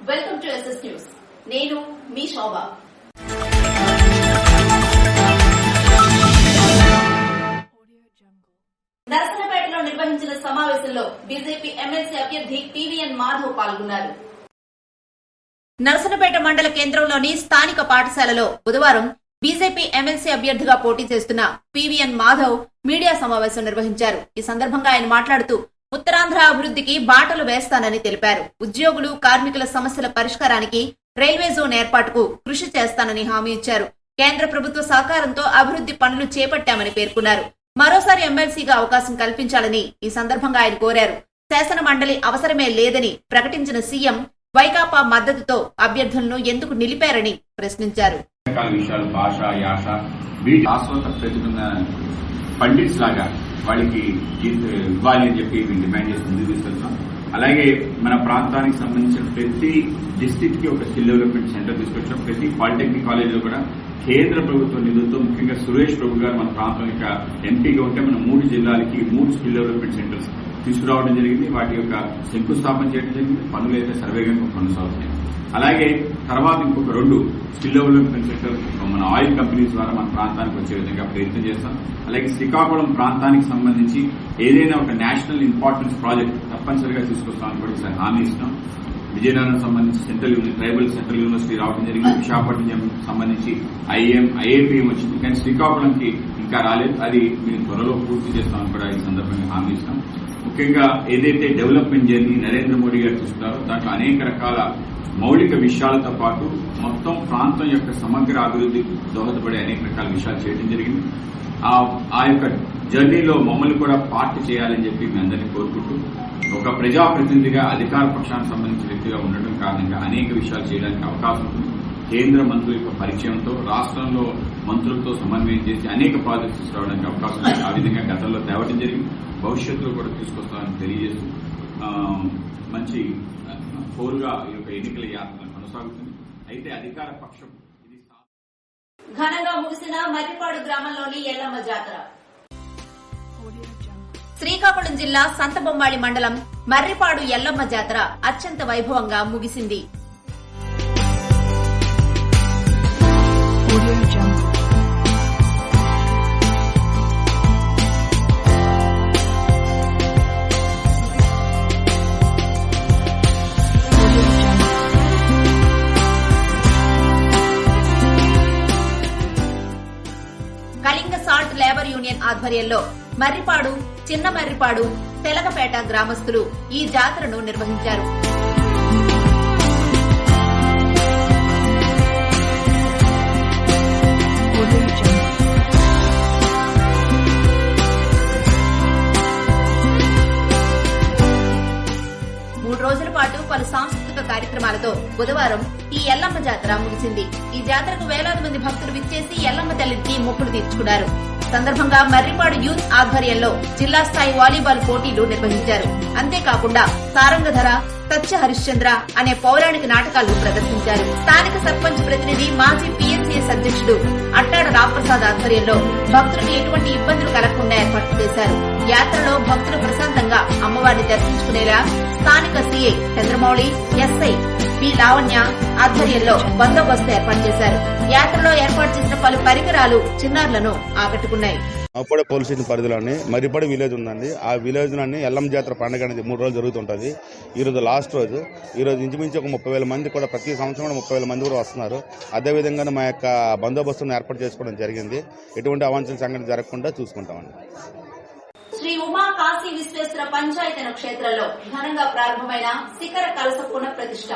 Welcome to SS news. నేను మీ శోభ. నరసన్నపేటలో నిర్వహించిన సమావేశంలో బీజేపీ ఎమ్మెల్సీ అభ్యర్థి పీవీఎన్ మాధవ్ పాల్గొన్నారు. నరసన్నపేట మండల కేంద్రంలోని స్థానిక పాఠశాలలో బుధవారం బీజేపీ ఎమ్మెల్సీ అభ్యర్థిగా పోటీ చేస్తున్న పీవీఎన్ మాధవ్ మీడియా సమావేశం నిర్వహించారు. ఈ సందర్భంగా ఆయన మాట్లాడుతూ ఉత్తరాంధ్ర అభివృద్ధికి బాటలు వేస్తానని తెలిపారు. ఉద్యోగులు, కార్మికుల సమస్యల పరిష్కారానికి రైల్వే జోన్ ఏర్పాటుకు కృషి చేస్తానని హామీ ఇచ్చారు. కేంద్ర ప్రభుత్వ సహకారంతో అభివృద్ధి పనులు చేపట్టామని పేర్కొన్నారు. మరోసారి ఎమ్మెల్సీగా అవకాశం కల్పించాలని ఈ సందర్భంగా ఆయన కోరారు. శాసన మండలి అవసరమే లేదని ప్రకటించిన సీఎం వైకాపా మద్దతుతో అభ్యర్థులను ఎందుకు నిలిపారని ప్రశ్నించారు. పండిట్స్ లాగా వాళ్ళకి ఇవ్వాలి అని చెప్పి డిమాండ్ చేసి ముందుకు తీసుకెళ్తాం. అలాగే మన ప్రాంతానికి సంబంధించిన ప్రతి డిస్టిక్ కి ఒక స్కిల్ డెవలప్మెంట్ సెంటర్ తీసుకొచ్చాం. ప్రతి పాలిటెక్నిక్ కాలేజ్ లో కూడా కేంద్ర ప్రభుత్వ నిధులతో, ముఖ్యంగా సురేష్ ప్రభు గారు మన ప్రాంతం యొక్క ఎంపీగా ఉంటే మన 3 జిల్లాలకి 3 స్కిల్ డెవలప్మెంట్ సెంటర్స్ తీసుకురావడం జరిగింది. వాటి యొక్క శంకుస్థాపన చేయడం జరిగింది. పనులు అయితే సర్వేగా కొనసాగుతాయి. అలాగే తర్వాత ఇంకొక 2 స్కిల్ డెవలప్మెంట్ సెంటర్ మన ఆయిల్ కంపెనీస్ ద్వారా మన ప్రాంతానికి వచ్చే విధంగా ప్రయత్నం చేస్తాం. అలాగే శ్రీకాకుళం ప్రాంతానికి సంబంధించి ఏదైనా ఒక నేషనల్ ఇంపార్టెన్స్ ప్రాజెక్ట్ తప్పనిసరిగా తీసుకొస్తామని కూడా ఈసారి హామీ ఇస్తాం. విజయనగరం సంబంధించి ట్రైబల్ సెంట్రల్ యూనివర్సిటీ రావడం జరిగింది. విశాఖపట్నం సంబంధించి ఐఐపిఎం వచ్చింది. కానీ శ్రీకాకుళంకి ఇంకా రాలేదు. అది మేము త్వరలో పూర్తి చేస్తామని కూడా ఈ సందర్భంగా హామీ ఇస్తాం. ముఖ్యంగా ఏదైతే డెవలప్మెంట్ జర్నీ నరేంద్ర మోడీ గారు చూస్తున్నారో దాంట్లో అనేక రకాల మౌలిక విషయాలతో పాటు మొత్తం ప్రాంతం యొక్క సమగ్ర అభివృద్ధికి దోహదపడే అనేక రకాల విషయాలు చేయడం జరిగింది. ఆ యొక్క జర్నీలో మమ్మల్ని కూడా పార్ట్ చేయాలని చెప్పి మీ అందరినీ కోరుకుంటూ, ఒక ప్రజాప్రతినిధిగా అధికార పక్షానికి సంబంధించిన వ్యక్తిగా ఉండడం కారణంగా అనేక విషయాలు చేయడానికి అవకాశం ఉంది. కేంద్ర మంత్రుల యొక్క పరిచయంతో రాష్ట్రంలో మంత్రులతో సమన్వయం చేసి అనేక ప్రాజెక్ట్స్ తీసుకురావడానికి అవకాశం ఉంది. ఆ విధంగా గతంలో తేవడం జరిగింది. భవిష్యత్తులో కూడా తీసుకొస్తామని తెలియజేస్తూ మంచి పోరుగా ఈ యొక్క ఎన్నికల యాత్ర కొనసాగుతుంది. అయితే అధికార పక్షం ఘనంగా ముగిసిన మర్రిపాడు గ్రామంలోని ఎల్లమ్మ జాతర. శ్రీకాకుళం జిల్లా సంతబొమ్మాళి మండలం మర్రిపాడు ఎల్లమ్మ జాతర అత్యంత వైభవంగా ముగిసింది. కళింగ సాల్ట్ లేబర్ యూనియన్ ఆధ్వర్యంలో మర్రిపాడు, చిన్న మర్రిపాడు, తెలగపేట గ్రామస్తులు ఈ జాతరను నిర్వహించారు. మూడు రోజుల పాటు పలు సాంస్కృతిక కార్యక్రమాలతో బుధవారం ఈ ఎల్లమ్మ జాతర ముగిసింది. ఈ జాతరకు వేలాది మంది భక్తులు విచ్చేసి ఎల్లమ్మ తల్లికి మొక్కులు తీర్చుకున్నారు. సందర్భంగా మర్రిపాడు యూత్ ఆధ్వర్యంలో జిల్లా స్థాయి వాలీబాల్ పోటీలు నిర్వహించారు. అంతేకాకుండా సారంగధర, సత్య హరిశ్చంద్ర అనే పౌరాణిక నాటకాలు ప్రదర్శించారు. స్థానిక సర్పంచ్ ప్రతినిధి, మాజీ పీఎన్సీఎస్ అధ్యక్షుడు అట్టాడ రాంప్రసాద్ ఆధ్వర్యంలో భక్తులకు ఎటువంటి ఇబ్బందులు కలగకుండా ఏర్పాటు చేశారు. యాత్రలో భక్తులు ప్రశాంతంగా అమ్మవారిని దర్శించుకునేలా స్థానిక CI Chandramouli, SI P Lavanya ఆధ్వర్యంలో బందోబస్తు ఏర్పాటు చేశారు. యాత్రలో ఏర్పాటు చేసిన పలు పరికరాలు చిన్నారులను ఆకట్టుకున్నాయి. అప్పుడే పోలీస్ స్టేషన్ పరిధిలోని మర్రిపాడు విలేజ్ ఉందండి. ఆ విలేజ్ లోని ఎల్లమ్మ జాతర పండుగ అనేది 3 రోజులు జరుగుతుంటది. ఈ రోజు లాస్ట్ రోజు. ఈ రోజు ఇంచుమించు ఒక 30,000 మంది కూడా, ప్రతి సంవత్సరం కూడా 30,000 మంది కూడా వస్తున్నారు. అదేవిధంగా మా యొక్క బందోబస్తును ఏర్పాటు చేసుకోవడం జరిగింది. ఎటువంటి అవాంఛనీయ సంఘటన జరగకుండా చూసుకుంటామండి. శ్రీ ఉమా కాశీ విశ్వేశ్వర పంచాయతన క్షేత్రంలో ఘనంగా ప్రారంభమైన శిఖర కలశ పునఃప్రతిష్ఠ.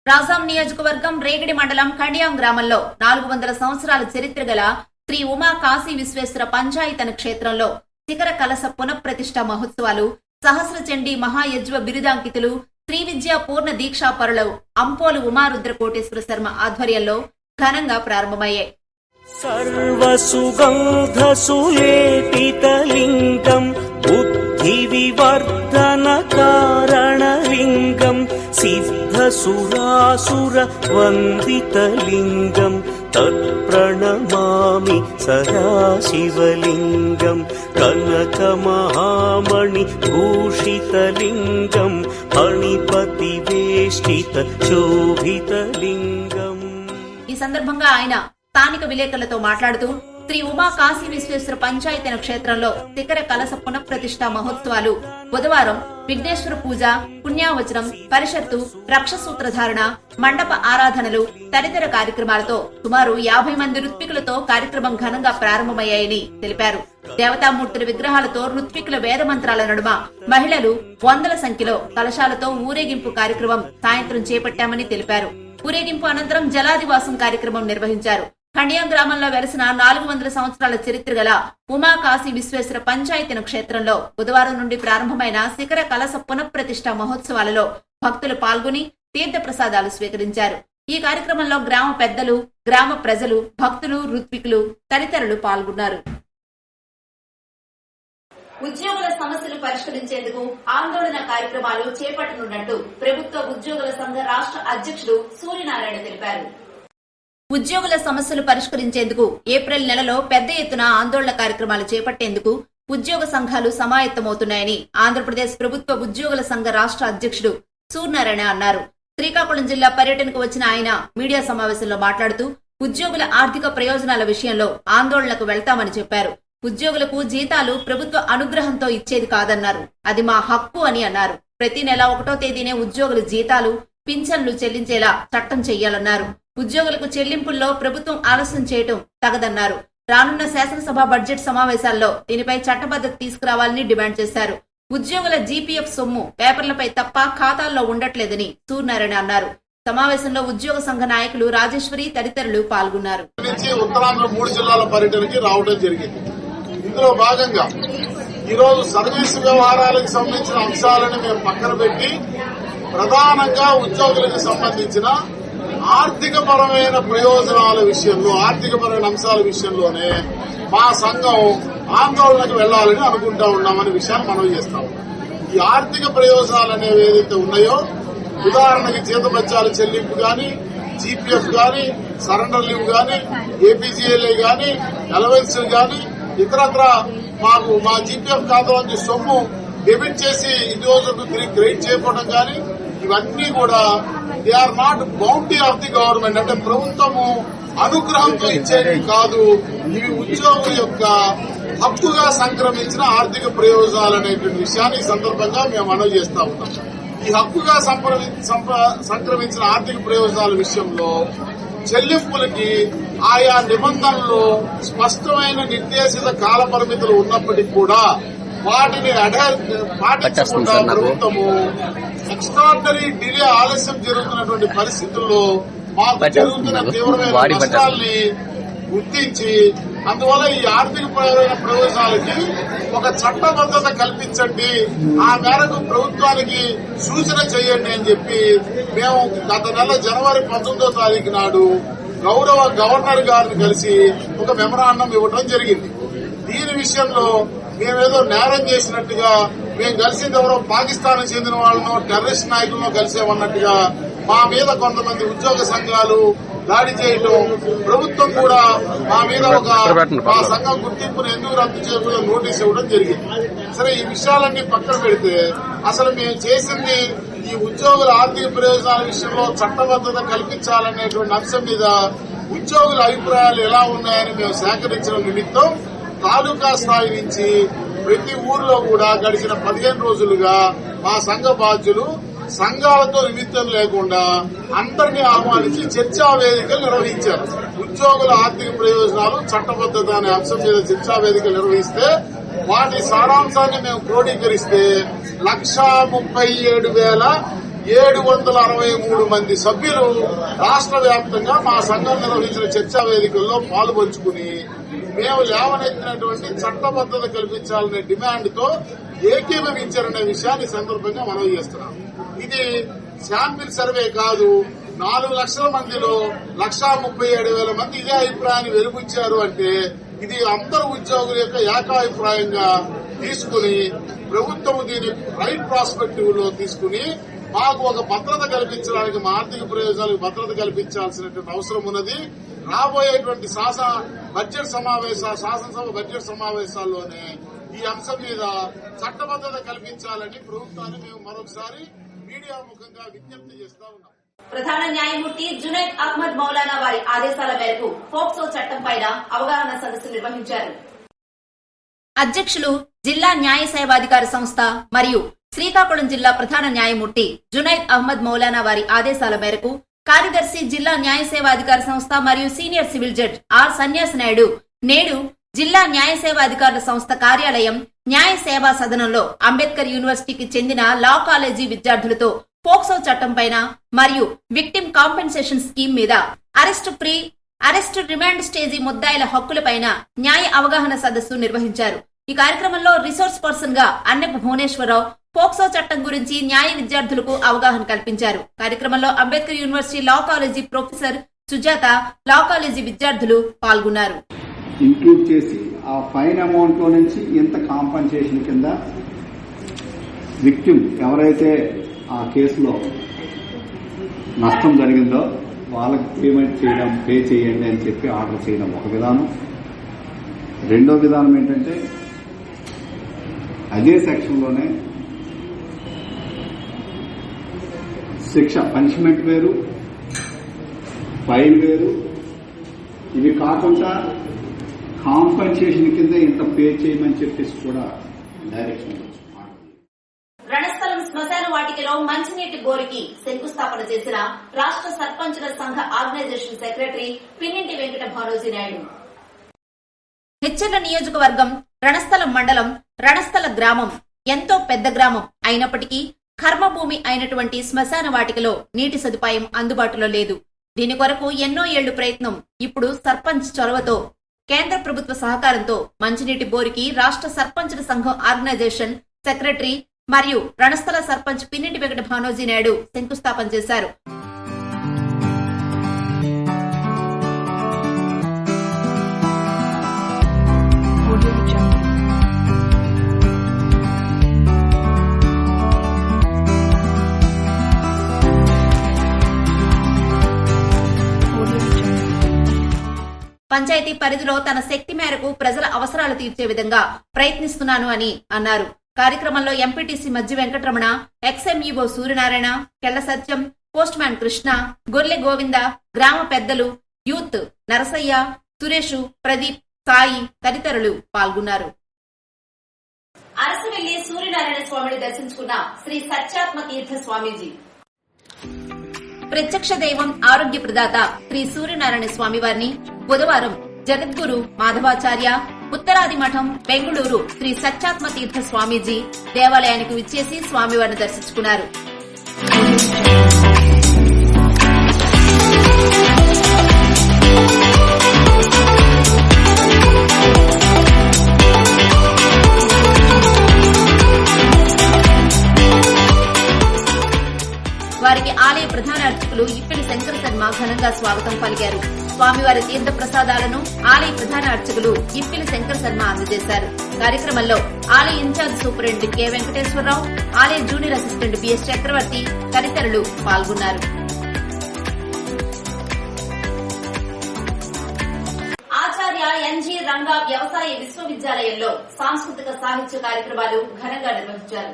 రాజాం నియోజకవర్గం రేగడి మండలం కండియాం గ్రామంలో 400 సంవత్సరాల చరిత్ర గల శ్రీ ఉమా కాశీ విశ్వేశ్వర పంచాయతన క్షేత్రంలో శిఖర కలశ పునఃప్రతిష్ఠ మహోత్సవాలు సహస్ర చండీ మహాయజ్వ బిరుదాంకితులు శ్రీ విద్యా పూర్ణ దీక్షాపరులు అంపోలు ఉమారుద్ర కోటేశ్వర శర్మ ఆధ్వర్యంలో ఘనంగా ప్రారంభమయ్యాయి. సర్వసుగంధ సులేపితలింగం బుద్ధి వివర్ధన కారణలింగం సిద్ధసురాసుర వందితలింగం తత్ప్రణమామి సదాశివలింగం కనకమహామణి భూషితలింగం ఫణిపతివేష ప్రతిష్ఠిత శోభితలింగం. ఈ సందర్భంగా ఆయన స్థానిక విలేకరులతో మాట్లాడుతూ శ్రీ ఉమా కాశీ విశ్వేశ్వర పంచాయతన క్షేత్రంలో శిఖర కలశ పునఃప్రతిష్ఠ మహోత్సవాలు బుధవారం విఘ్నేశ్వర పూజ, పుణ్యావచనం, పరిషత్తు, రక్షసూత్రధారణ, మండప ఆరాధనలు తదితర కార్యక్రమాలతో సుమారు 50 మంది ఋత్వికులతో కార్యక్రమం ఘనంగా ప్రారంభమయ్యాయని తెలిపారు. దేవతామూర్తుల విగ్రహాలతో ఋత్వికుల వేద మంత్రాల నడుమ మహిళలు వందల సంఖ్యలో కలశాలతో ఊరేగింపు కార్యక్రమం సాయంత్రం చేపట్టామని తెలిపారు. ఊరేగింపు అనంతరం జలాదివాసం కార్యక్రమం నిర్వహించారు. ఖండియం గ్రామంలో వెలసిన 400 సంవత్సరాల చరిత్ర గల ఉమా కాశీ విశ్వేశ్వర పంచాయతన క్షేత్రంలో బుధవారం నుండి ప్రారంభమైన శిఖర కలశ పునఃప్రతిష్ఠ మహోత్సవాలలో భక్తులు పాల్గొని తీర్థ ప్రసాదాలు స్వీకరించారు. ఈ కార్యక్రమంలో గ్రామ పెద్దలు, గ్రామ ప్రజలు, భక్తులు, ఋత్వికులు తదితరులు పాల్గొన్నారు. ఉద్యోగుల సమస్యలు పరిష్కరించేందుకు ఆందోళన కార్యక్రమాలు చేపట్టనున్నట్టు ప్రభుత్వ ఉద్యోగుల సంఘ రాష్ట్ర అధ్యక్షుడు సూర్యనారాయణ తెలిపారు. ఉద్యోగుల సమస్యలు పరిష్కరించేందుకు ఏప్రిల్ నెలలో పెద్ద ఎత్తున ఆందోళన కార్యక్రమాలు చేపట్టేందుకు ఉద్యోగ సంఘాలు సమాయత్తమవుతున్నాయని ఆంధ్రప్రదేశ్ ప్రభుత్వ ఉద్యోగుల సంఘ రాష్ట్ర అధ్యక్షుడు సూర్యనారాయణ అన్నారు. శ్రీకాకుళం జిల్లా పర్యటనకు వచ్చిన ఆయన మీడియా సమావేశంలో మాట్లాడుతూ ఉద్యోగుల ఆర్థిక ప్రయోజనాల విషయంలో ఆందోళనకు వెళ్తామని చెప్పారు. ఉద్యోగులకు జీతాలు ప్రభుత్వ అనుగ్రహంతో ఇచ్చేది కాదన్నారు. అది మా హక్కు అని అన్నారు. ప్రతి నెల 1వ తేదీనే ఉద్యోగుల జీతాలు, పింఛన్లు చెల్లించేలా చట్టం చెయ్యాలన్నారు. ఉద్యోగులకు చెల్లింపుల్లో ప్రభుత్వం ఆలస్యం చేయటం తగదన్నారు. రానున్న శాసనసభ బడ్జెట్ సమావేశాల్లో దీనిపై చట్టబద్ధత తీసుకురావాలని డిమాండ్ చేశారు. ఉద్యోగుల జీపీఎఫ్ సొమ్ము పేపర్లపై తప్ప ఖాతాల్లో ఉండట్లేదని సూర్యనారాయణ అన్నారు. సమావేశంలో ఉద్యోగ సంఘ నాయకులు రాజేశ్వరి తదితరులు పాల్గొన్నారు. ఉత్తరాంధ్ర 3 జిల్లాల పర్యటనకి రావడం జరిగింది. ఇందులో భాగంగా ఈరోజు సర్వీసు వ్యవహారాలకు సంబంధించిన అంశాలను మేము పక్కన పెట్టి ప్రధానంగా ఉద్యోగులకు సంబంధించిన ఆర్థికపరమైన ప్రయోజనాల విషయంలో, ఆర్థికపరమైన అంశాల విషయంలోనే మా సంఘం ఆందోళనకు వెళ్లాలని అనుకుంటా ఉన్నామనే విషయాన్ని మనం చేస్తాం. ఈ ఆర్థిక ప్రయోజనాలు అనేవి ఏదైతే ఉన్నాయో, ఉదాహరణకి జీతభత్యాల చెల్లింపు గాని, జీపీఎఫ్ గాని, సరెండర్ లీవ్ గాని, ఏపీజీఎల్ఐ గాని, అలవెన్సులు గాని, ఇతరత్ర మాకు మా జీపీఎఫ్ ఖాతాలోంచి సొమ్ము డెబిట్ చేసి ఇన్ని రోజులకు తిరిగి క్రెడిట్ చేయకపోవడం గాని, ఇవన్నీ కూడా they are not bounty of the government. అంటే ప్రభుత్వము అనుగ్రహంతో ఇచ్చేది కాదు. ఇవి ఉద్యోగుల యొక్క హక్కుగా సంక్రమించిన ఆర్థిక ప్రయోజనాలు అనేటువంటి విషయాన్ని ఈ సందర్భంగా మేము మనవి చేస్తా ఉన్నాం. ఈ హక్కుగా సంక్రమించిన ఆర్థిక ప్రయోజనాల విషయంలో చెల్లింపులకి ఆయా నిబంధనలు స్పష్టమైన నిర్దేశిత కాల పరిమితులు ఉన్నప్పటికీ కూడా వాటిని పాటించకుండా ప్రభుత్వము ఎక్స్ట్రాడినరీ డిలే, ఆలస్యం జరుగుతున్నటువంటి పరిస్థితుల్లో మాకు జరుగుతున్న తీవ్రమైన నష్టాల్ని గుర్తించి అందువల్ల ఈ ఆర్థిక ప్రయోజనాలకి ఒక చట్టబద్దత కల్పించండి, ఆ మేరకు ప్రభుత్వానికి సూచన చేయండి అని చెప్పి మేము గత నెల జనవరి 19వ తారీఖు నాడు గౌరవ గవర్నర్ గారిని కలిసి ఒక మెమరాండం ఇవ్వడం జరిగింది. దీని విషయంలో మేమేదో నేరం చేసినట్టుగా, మేము కలిసింది ఎవరో పాకిస్తాన్ చెందిన వాళ్ళనో టెర్రరిస్ట్ నాయకులను కలిసేమన్నట్టుగా మా మీద కొంతమంది ఉద్యోగ సంఘాలు దాడి చేయటం, ప్రభుత్వం కూడా మా మీద మా సంఘం గుర్తింపును ఎందుకు రద్దు చేయకుండా నోటీస్ ఇవ్వడం జరిగింది. సరే, ఈ విషయాలన్నీ పక్కన పెడితే అసలు మేము చేసింది ఈ ఉద్యోగుల ఆర్థిక ప్రయోజనాల విషయంలో చట్టబద్దత కల్పించాలనేటువంటి అంశం మీద ఉద్యోగుల అభిప్రాయాలు ఎలా ఉన్నాయని మేము సేకరించడం నిమిత్తం తాలూకా స్థాయి నుంచి ప్రతి ఊర్లో కూడా గడిచిన 15 రోజులుగా మా సంఘ బాధ్యులు సంఘాలతో నిమిత్తం లేకుండా అందరినీ ఆహ్వానించి చర్చా వేదికలు నిర్వహించారు. ఉద్యోగుల ఆర్థిక ప్రయోజనాలు, చట్టబద్దత అనే అంశం మీద చర్చా వేదికలు నిర్వహిస్తే వాటి సారాంశాన్ని మేము క్రోడీకరిస్తే 1,37,763 మంది సభ్యులు రాష్ట్ర వ్యాప్తంగా మా సంఘం నిర్వహించిన చర్చా వేదికల్లో పాల్పంచుకుని మేము లేవనెత్తినటువంటి చట్టబద్దత కల్పించాలనే డిమాండ్ తో ఏకీభవించారనే విషయాన్ని సందర్భంగా మనవి చేస్తున్నాం. ఇది శాంపిల్ సర్వే కాదు. 4 లక్షల మందిలో 1,37,000 మంది ఇదే అభిప్రాయాన్ని వెలుబుచ్చారు అంటే ఇది అందరు ఉద్యోగుల యొక్క ఏకాభిప్రాయంగా తీసుకుని ప్రభుత్వం దీని రైట్ ప్రాస్పెక్టివ్ లో తీసుకుని మాకు ఒక భద్రత కల్పించడానికి, మా ఆర్థిక ప్రయోజనాలకు భద్రత కల్పించాల్సినటువంటి అవసరం ఉన్నది. రాబోయేటువంటి శాసనసభ బడ్జెట్ సమావేశాల్లోనే ఈ అంశం మీద చట్టబద్దత కల్పించాలని ప్రభుత్వాన్ని మేము మరొకసారి మీడియా ముఖంగా విజ్ఞప్తి చేస్తా ఉన్నాం. ప్రధాన న్యాయమూర్తి జునైద్ అహ్మద్ మౌలానా వారి ఆదేశాల మేరకు పోక్సో చట్టం పైన అవగాహన సదస్సు నిర్వహించారు. అధ్యక్షులు జిల్లా న్యాయ సేవాధికార సంస్థ మరియు శ్రీకాకుళం జిల్లా ప్రధాన న్యాయమూర్తి జునైద్ అహ్మద్ మౌలానా వారి ఆదేశాల మేరకు కార్యదర్శి జిల్లా న్యాయ సేవాధికార సంస్థ మరియు సీనియర్ సివిల్ జడ్జ్ ఆర్ సన్యాసి నాయుడు నేడు జిల్లా న్యాయ సేవాధికారుల సంస్థ కార్యాలయం న్యాయ సేవా సదనంలో అంబేద్కర్ యూనివర్సిటీకి చెందిన లా కాలేజీ విద్యార్థులతో పోక్సో చట్టం పైన మరియు విక్టిమ్ కాంపెన్సేషన్ స్కీమ్ మీద అరెస్టు రిమాండ్ స్టేజీ ముద్దాయిల హక్కులపైన న్యాయ అవగాహన సదస్సు నిర్వహించారు. ఈ కార్యక్రమంలో రిసోర్స్ పర్సన్ గా అన్నపు భువనేశ్వరరావు పోక్సో చట్టం గురించి న్యాయ విద్యార్థులకు అవగాహన కల్పించారు. కార్యక్రమంలో Ambedkar university law college professor Sujatha, లా కాలేజీ విద్యార్థులు పాల్గొన్నారు. ఇంక్లూడ్ చేసి ఆ ఫైన్ అమౌంట్ లో నుంచి ఎంత కాంపన్సేషన్ కింద విక్టిమ్ ఎవరైతే ఆ కేసులో నష్టం జరిగిందో వాళ్ళకి పేమెంట్ చేయడం, పే చేయండి అని చెప్పి ఆర్డర్ చేయడం ఒక విధానం. రెండో విధానం ఏంటంటే అదే సెక్షన్లోనే శిక్ష, పనిష్మెంట్ వేరు, ఫైన్ వేరు. ఇవి కాకుండా కాంపన్సేషన్ కింద ఇంత పే చేయమని చెప్పేసి కూడా డైరెక్షన్. రణస్థలం శ్మశాన వాటికలో మంచినీటి బోరికి శంకుస్థాపన చేసిన రాష్ట్ర సర్పంచుల సంఘ ఆర్గనైజేషన్ సెక్రటరీ పిన్నింటి వెంకట భానోజీ నాయుడు. హెచ్చర్ల నియోజకవర్గం రణస్థలం మండలం రణస్థల గ్రామం ఎంతో పెద్ద గ్రామం అయినప్పటికీ కర్మభూమి అయినటువంటి శ్మశాన వాటికలో నీటి సదుపాయం అందుబాటులో లేదు. దీని కొరకు ఎన్నో ఏళ్లు ప్రయత్నం. ఇప్పుడు సర్పంచ్ చొరవతో కేంద్ర ప్రభుత్వ సహకారంతో మంచినీటి బోరికి రాష్ట్ర సర్పంచుల సంఘం ఆర్గనైజేషన్ సెక్రటరీ మరియు రణస్థల సర్పంచ్ పిన్నింటి వెంకట భానోజీ నాయుడు శంకుస్థాపన చేశారు. పంచాయతీ పరిధిలో తన శక్తి మేరకు ప్రజల అవసరాలు తీర్చే విధంగా ప్రయత్నిస్తున్నాను అని అన్నారు. కార్యక్రమంలో ఎంపీటీసీ మజ్జి వెంకటరమణ, ఎక్స్ఎంఈఓ సూర్యనారాయణ, కెళ్ల సత్యం, పోస్ట్ మ్యాన్ కృష్ణ, గొర్లె గోవింద, గ్రామ పెద్దలు, యూత్ నరసయ్య, సురేషు, ప్రదీప్, సాయి తదితరులు పాల్గొన్నారు. అరసవెల్లి సూర్యనారాయణ స్వామిని దర్శించుకున్న శ్రీ సత్యాత్మ తీర్థ స్వామీజీ. ప్రత్యక్ష దైవం ఆరోగ్య ప్రదాత శ్రీ సూర్యనారాయణ స్వామి వారిని బుధవారం జగద్గురు మాధవాచార్య, ఉత్తరాది మఠం, బెంగుళూరు శ్రీ సత్యాత్మ తీర్థ స్వామీజీ దేవాలయానికి విచ్చేసి స్వామివారిని దర్శించుకున్నారు. వారికి ఆలయ ప్రధాన అర్చకులు ఇప్పిలి శంకర శర్మ ఘనంగా స్వాగతం పలికారు. స్వామివారి తీర్థ ప్రసాదాలను ఆలయ ప్రధాన అర్చకులు ఇప్పిలి శంకర శర్మ అందజేశారు. కార్యక్రమంలో ఆలయ ఇన్ఛార్జ్ సూపరింటెండెంట్ కె వెంకటేశ్వరరావు, ఆలయ జూనియర్ అసిస్టెంట్ బిఎస్ చక్రవర్తి తదితరులు పాల్గొన్నారు. ఆచార్య ఎన్జి రంగా వ్యవసాయ విశ్వవిద్యాలయంలో సాంస్కృతిక సాహిత్య కార్యక్రమాలు ఘనంగా నిర్వహించారు.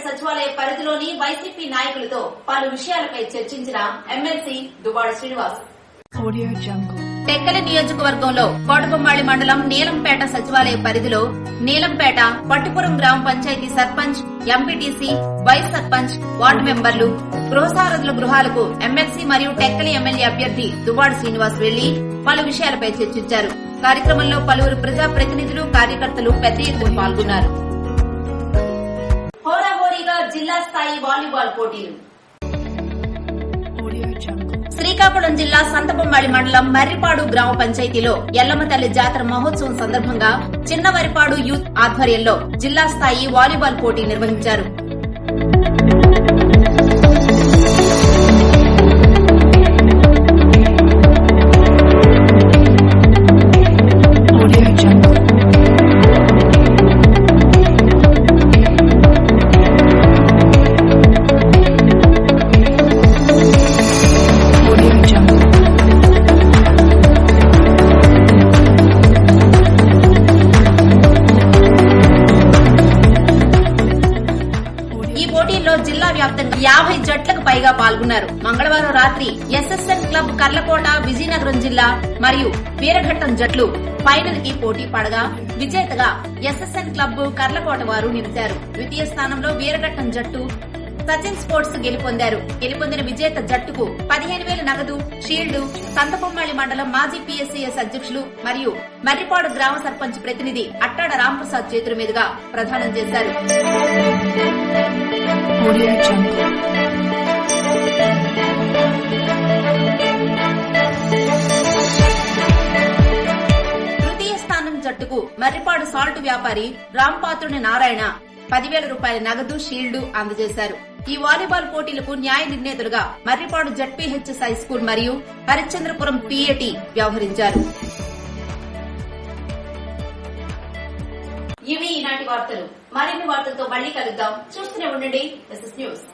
సచివాలయ పరిధిలోని వైసీపీ నాయకులతో పలు విషయాలపై చర్చించిన ఎమ్మెల్సీ దువ్వాడ శ్రీనివాస్. టెక్కలి నియోజకవర్గంలో కోటబొమ్మాళి మండలం నీలంపేట సచివాలయ పరిధిలో నీలంపేట పట్టుపురం గ్రామ panchayat sarpanch, MPTC, vice sarpanch, ward మెంబర్లు, గృహసారథుల గృహాలకు ఎమ్మెల్సీ మరియు టెక్కలి ఎమ్మెల్యే అభ్యర్థి దువ్వాడ శ్రీనివాస్ వెళ్లి పలు విషయాలపై చర్చించారు. కార్యక్రమంలో పలువురు ప్రజాప్రతినిధులు, కార్యకర్తలు పెద్ద ఎత్తున పాల్గొన్నారు. హోరాహోరీగా జిల్లా స్థాయి వాలీబాల్ పోటీలు. శ్రీకాకుళం జిల్లా సంతబొమ్మాళి మండలం మర్రిపాడు గ్రామ పంచాయతీలో ఎల్లమ్మ తల్లి జాతర మహోత్సవం సందర్భంగా చిన్నవరిపాడు యూత్ ఆధ్వర్యంలో జిల్లా స్థాయి వాలీబాల్ పోటీ నిర్వహించారు. జిల్లా వ్యాప్తంగా 50 జట్లకు పైగా పాల్గొన్నారు. మంగళవారం రాత్రి ఎస్ఎస్ఎన్ క్లబ్ కర్లకోట, విజయనగరం జిల్లా మరియు వీరఘట్టం జట్లు ఫైనల్ కి పోటీ పడగా విజేతగా ఎస్ఎస్ఎన్ క్లబ్ కర్లకోట వారు నిలిచారు. ద్వితీయ స్థానంలో వీరఘట్టం జట్టు సచిన్ స్పోర్ట్స్ గెలుపొందారు. గెలుపొందిన విజేత జట్టుకు 15,000 నగదు, షీల్డ్ సంతబొమ్మాళి మండలం మాజీ పీఎస్సీఎస్ అధ్యక్షులు మరియు మర్రిపాడు గ్రామ సర్పంచ్ ప్రతినిధి అట్టాడ రాంప్రసాద్ చేతుల మీదుగా ప్రదానం చేశారు. తృతీయ స్థానం జట్టుకు మర్రిపాడు సాల్ట్ వ్యాపారి రాంపాత్రుని నారాయణ 10,000 రూపాయల నగదు, షీల్డ్ అందజేశారు. ఈ వాలీబాల్ పోటీలకు న్యాయ నిర్ణేతలుగా మర్రిపాడు జడ్పీహెచ్ఎస్ హైస్కూల్ మరియు హరిశ్చంద్రపురం పీఏటీ వ్యవహరించారు. ఇవి ఈనాటి వార్తలు. మరిన్ని వార్తలతో మళ్లీ కలుద్దాం. చూస్తూనే ఉండండి ఎస్ఎస్ న్యూస్.